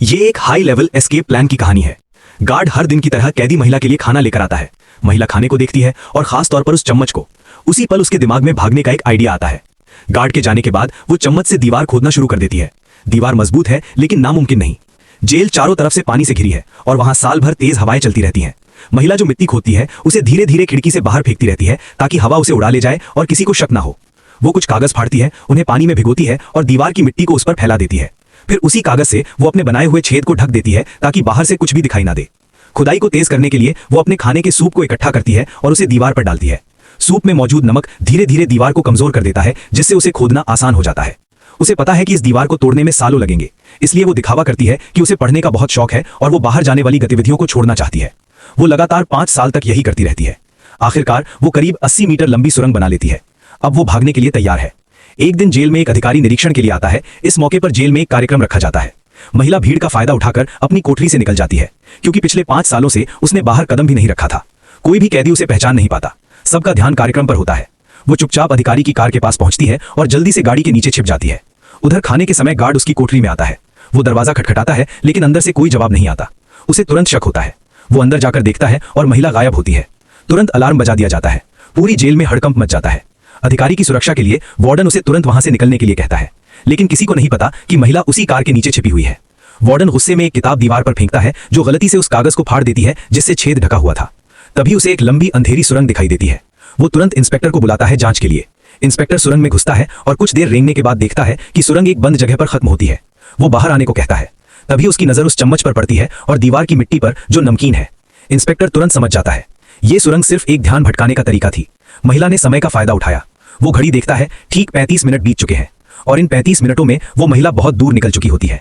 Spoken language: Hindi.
ये एक हाई लेवल एस्केप प्लान की कहानी है। गार्ड हर दिन की तरह कैदी महिला के लिए खाना लेकर आता है। महिला खाने को देखती है और खास तौर पर उस चम्मच को। उसी पल उसके दिमाग में भागने का एक आइडिया आता है। गार्ड के जाने के बाद वो चम्मच से दीवार खोदना शुरू कर देती है। दीवार मजबूत है लेकिन नामुमकिन नहीं। जेल चारों तरफ से पानी से घिरी है और वहां साल भर तेज हवाएं चलती रहती हैं। महिला जो मिट्टी खोदती है उसे धीरे धीरे खिड़की से बाहर फेंकती रहती है ताकि हवा उसे उड़ा ले जाए और किसी को शक ना हो। वो कुछ कागज फाड़ती है, उन्हें पानी में भिगोती है और दीवार की मिट्टी को उस पर फैला देती है। फिर उसी कागज से वो अपने बनाए हुए छेद को ढक देती है ताकि बाहर से कुछ भी दिखाई ना दे। खुदाई को तेज करने के लिए वो अपने खाने के सूप को इकट्ठा करती है और उसे दीवार पर डालती है। सूप में मौजूद नमक धीरे धीरे दीवार को कमजोर कर देता है, जिससे उसे खोदना आसान हो जाता है। उसे पता है कि इस दीवार को तोड़ने में सालों लगेंगे, इसलिए वो दिखावा करती है कि उसे पढ़ने का बहुत शौक है और वो बाहर जाने वाली गतिविधियों को छोड़ना चाहती है। वो लगातार 5 साल तक यही करती रहती है। आखिरकार वो करीब 80 मीटर लंबी सुरंग बना लेती है। अब वो भागने के लिए तैयार है। एक दिन जेल में एक अधिकारी निरीक्षण के लिए आता है। इस मौके पर जेल में एक कार्यक्रम रखा जाता है। महिला भीड़ का फायदा उठाकर अपनी कोठरी से निकल जाती है, क्योंकि पिछले 5 सालों से उसने बाहर कदम भी नहीं रखा था। कोई भी कैदी उसे पहचान नहीं पाता। सबका ध्यान कार्यक्रम पर होता है। वो चुपचाप अधिकारी की कार के पास पहुंचती है और जल्दी से गाड़ी के नीचे छिप जाती है। उधर खाने के समय गार्ड उसकी कोठरी में आता है। वो दरवाजा खटखटाता है लेकिन अंदर से कोई जवाब नहीं आता। उसे तुरंत शक होता है। वो अंदर जाकर देखता है और महिला गायब होती है। तुरंत अलार्म बजा दिया जाता है। पूरी जेल में हड़कंप मच जाता है। अधिकारी की सुरक्षा के लिए वार्डन उसे तुरंत वहां से निकलने के लिए कहता है, लेकिन किसी को नहीं पता कि महिला उसी कार के नीचे छिपी हुई है। वार्डन गुस्से में एक किताब दीवार पर फेंकता है, जो गलती से उस कागज को फाड़ देती है जिससे छेद ढका हुआ था। तभी उसे एक लंबी अंधेरी सुरंग दिखाई देती है। वो तुरंत इंस्पेक्टर को बुलाता है जांच के लिए। इंस्पेक्टर सुरंग में घुसता है और कुछ देर रेंगने के बाद देखता है कि सुरंग एक बंद जगह पर खत्म होती है। वो बाहर आने को कहता है। तभी उसकी नजर उस चम्मच पर पड़ती है और दीवार की मिट्टी पर, जो नमकीन है। इंस्पेक्टर तुरंत समझ जाता है ये सुरंग सिर्फ एक ध्यान भटकाने का तरीका थी। महिला ने समय का फायदा उठाया। वो घड़ी देखता है, ठीक 35 मिनट बीत चुके हैं और इन 35 मिनटों में वो महिला बहुत दूर निकल चुकी होती है।